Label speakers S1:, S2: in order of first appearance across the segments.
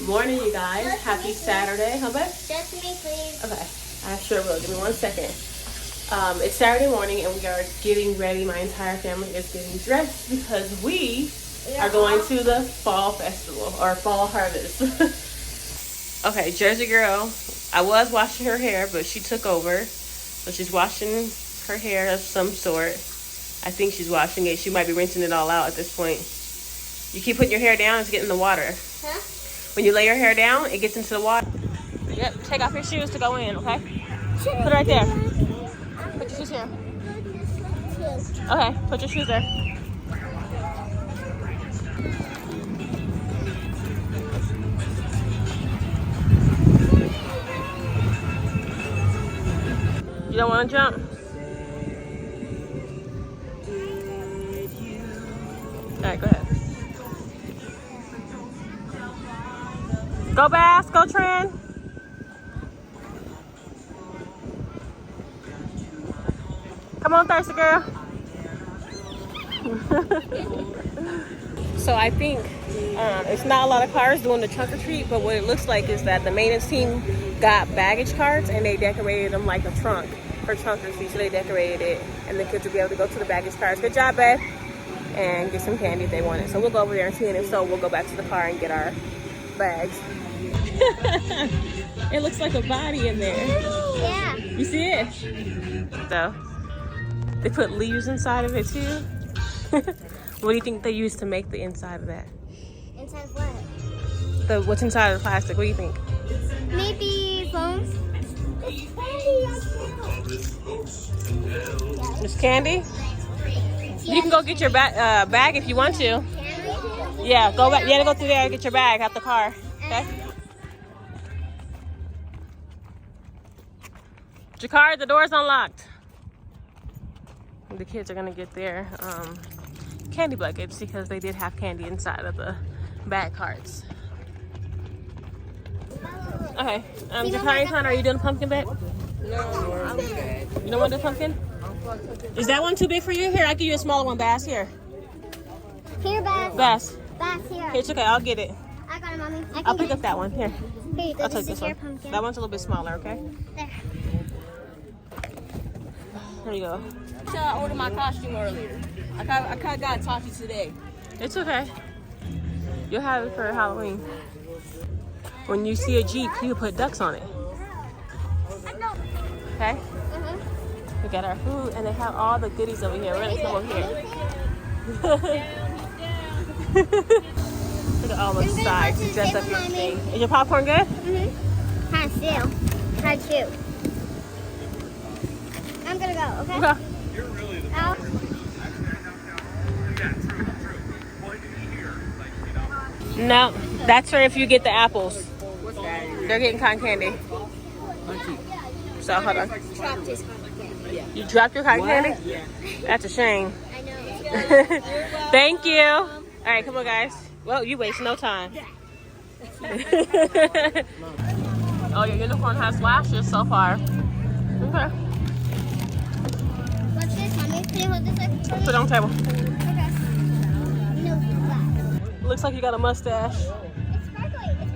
S1: Morning, you guys. Happy Saturday. Huh, babe?
S2: Just me, please.
S1: Okay, I sure will. Give me 1 second. It's Saturday morning, and we are getting ready. My entire family is getting dressed because we are going to the fall festival or fall harvest. Okay, Jersey girl. I was washing her hair, but she took over, so she's washing her hair of some sort. I think she's washing it. She might be rinsing it all out at this point. You keep putting your hair down, it's getting in the water.
S2: Huh?
S1: When you lay your hair down, it gets into the water. Yep, take off your shoes to go in, okay? Put it right there. Put your shoes here. Okay, put your shoes there. You don't want to jump? All right, go ahead. Go Bass, go Trin. Come on, thirsty girl. So I think it's not a lot of cars doing the trunk or treat, but what it looks like is that the maintenance team got baggage carts and they decorated them like a trunk for trunk or treat. So they decorated it, and the kids will be able to go to the baggage carts. Good job, babe. And get some candy if they want it. So we'll go over there and see it. If so, we'll go back to the car and get our bags. It looks like a body in there.
S2: Yeah.
S1: You see it? So they put leaves inside of it too. What do you think they used to make the inside of that?
S2: Inside of what?
S1: What's inside of the plastic? What do you think?
S2: Maybe phones?
S1: It's candy? You can go get your bag if you want to. Yeah, go back. You gotta go through there and get your bag out the car. Okay? Jakar, the door's unlocked. The kids are gonna get their candy buckets because they did have candy inside of the bag carts. Okay, Jakar and Connor, are you doing pumpkin bag?
S3: No, I'm good.
S1: You don't want to do pumpkin? Is that one too big for you? Here, I'll give you a smaller one, Bass. Here.
S2: Here, Bass.
S1: Bass.
S2: Bass, here.
S1: Here, it's okay. I'll get it.
S2: I got it, Mommy.
S1: I'll pick up that one. Here.
S2: Here you go.
S1: I'll take
S2: This
S1: this
S2: is your
S1: one.
S2: pumpkin.
S1: That one's a little bit smaller, okay?
S2: There.
S1: Here you go.
S3: I ordered my costume earlier. I kind of got Tati today.
S1: It's okay. You'll have it for Halloween. When you see a Jeep, you put ducks on it. Okay? We got our food, and they have all the goodies over here. We're gonna come over here. Look at all the sides to dress up your thing. Is your popcorn good?
S2: Mm-hmm. Kind of still. Kind of chew. I'm gonna go, okay?
S1: Okay.
S4: You're really the
S2: Out.
S4: Yeah, true. Well, here, like, you know.
S1: No, that's for if you get the apples.
S3: What's that?
S1: They're getting cotton candy. So hold on.
S2: Dropped his pumpkin.
S3: Yeah.
S1: You dropped your cotton candy?
S3: Yeah.
S1: That's a shame.
S2: I know.
S1: Thank you. All right, come on, guys. Well, you waste no time. Oh, your unicorn has lashes so far. Okay.
S2: What's this, Mommy? Can you hold this up for me?
S1: Put it on the table.
S2: Okay. No, flat.
S1: Looks like you got a mustache.
S2: It's sparkly. It's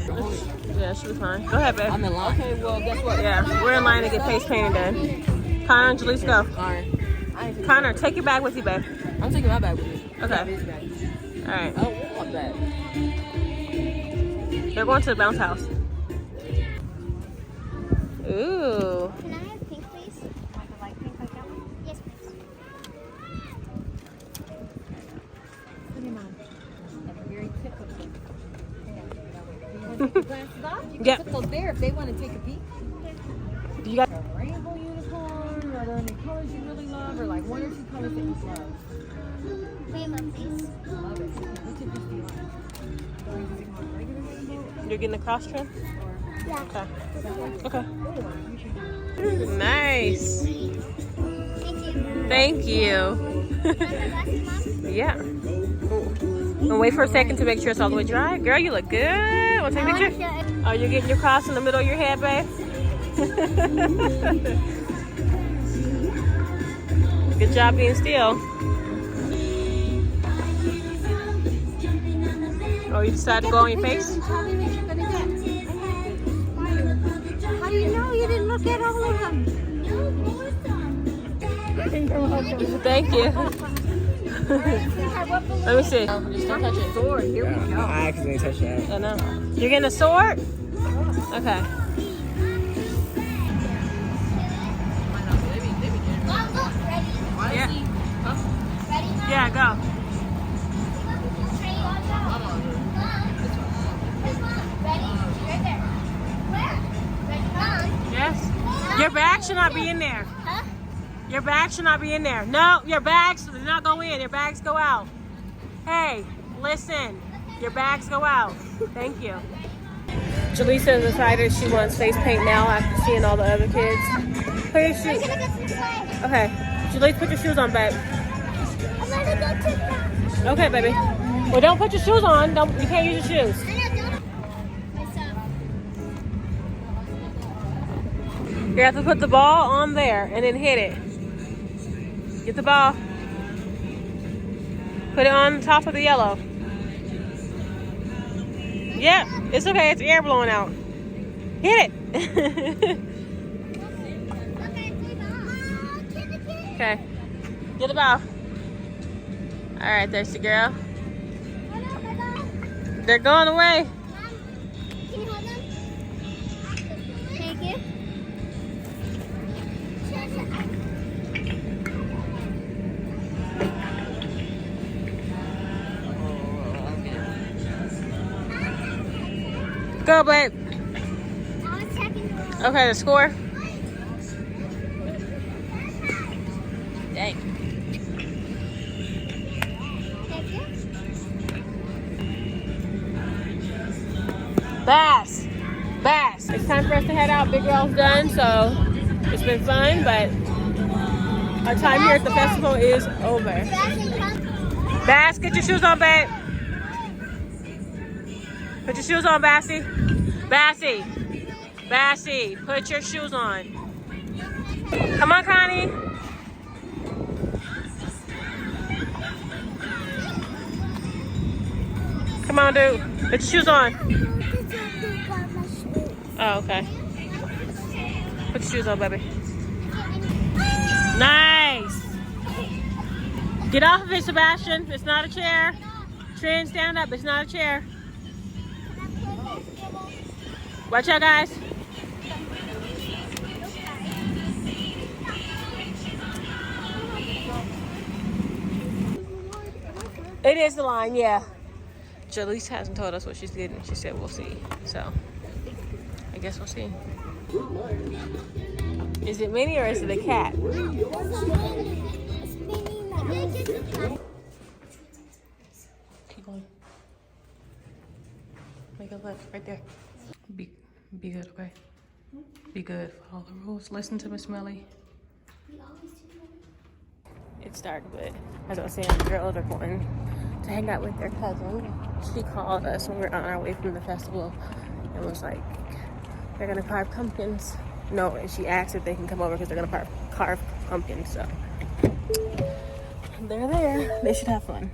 S2: sparkly.
S1: Yeah, she'll be fine. Go ahead, babe.
S3: I'm in line. Okay, well, guess what?
S1: Yeah, we're in line to get face painting done. Connor and Jalise, go.
S3: Alright.
S1: Connor, take your bag with you, babe.
S3: I'm taking my bag with me.
S1: Okay. All right.
S3: Oh, what bag?
S1: They're going to the bounce house. Ooh.
S2: Can I have pink, please? Like a light pink like that one? Yes, please.
S3: What do you mind? Like a very typical. Glasses off? You can
S1: Yeah.
S3: put those there if they want to take a peek.
S1: You got.
S3: A rainbow unicorn, are there any colors you really love, or like one or two colors that you love?
S2: Rainbow, please.
S3: Love it. Which of these do you like? Do you want regular rainbow?
S1: You're getting the cross trim?
S2: Yeah.
S1: Okay. Okay. Nice.
S2: Thank you.
S1: Thank you.
S2: Can I have glasses, Mom?
S1: Yeah. And wait for a second to make sure it's all the way dry. Girl, you look good. Want to take a picture? Oh, you're getting your cross in the middle of your head, babe? Good job being still. you decided to go on your face?
S2: How do you know you didn't look at all of them?
S1: Thank you. Let me see. Oh, just don't touch it.
S3: Sword. Here we go.
S5: I accidentally touched that.
S1: I know. You're getting a sword? Okay. Yeah. Yeah, go. Yes. Your bag should not be in there. Your bag should not be in there. No, your bags do not go in. Your bags go out. Hey, listen. Your bags go out. Thank you. Jaleesa has decided she wants face paint now after seeing all the other kids. Put your shoes. Okay. Jaleesa, put your shoes on, babe. Okay, baby. Well, don't put your shoes on. Don't. You can't use your shoes. You have to put the ball on there and then hit it. Get the ball. Put it on top of the yellow. Yep, it's okay. It's air blowing out. Hit it. Okay. Get the ball. All right, there's the girl. They're going away.
S2: Can you hold them? Thank you.
S1: Go, babe. Okay, the score. Dang. Bass. Bass. It's time for us to head out. Big girl's done, so it's been fun, but our time here at the festival is over. Bass, get your shoes on, babe. Put your shoes on, Bassie. Bassie. Bassie, put your shoes on. Come on, Connie. Come on, dude. Put your shoes on. Oh, okay. Put your shoes on, baby. Nice. Get off of it, Sebastian. It's not a chair. Trin, stand up. It's not a chair. Watch out, guys. It is the line, yeah. Jaleesa hasn't told us what she's getting. She said we'll see. So, I guess we'll see. Is it Minnie or is it a cat? Keep going. Make a left right there. Be good, okay? Be good. Follow the rules. Listen to Miss Melly. It's dark, but as I was saying, the girls are going to hang out with their cousin. She called us when we were on our way from the festival and was like, they're gonna carve pumpkins. No, and she asked if they can come over because they're gonna carve pumpkins. So they're there. They should have fun.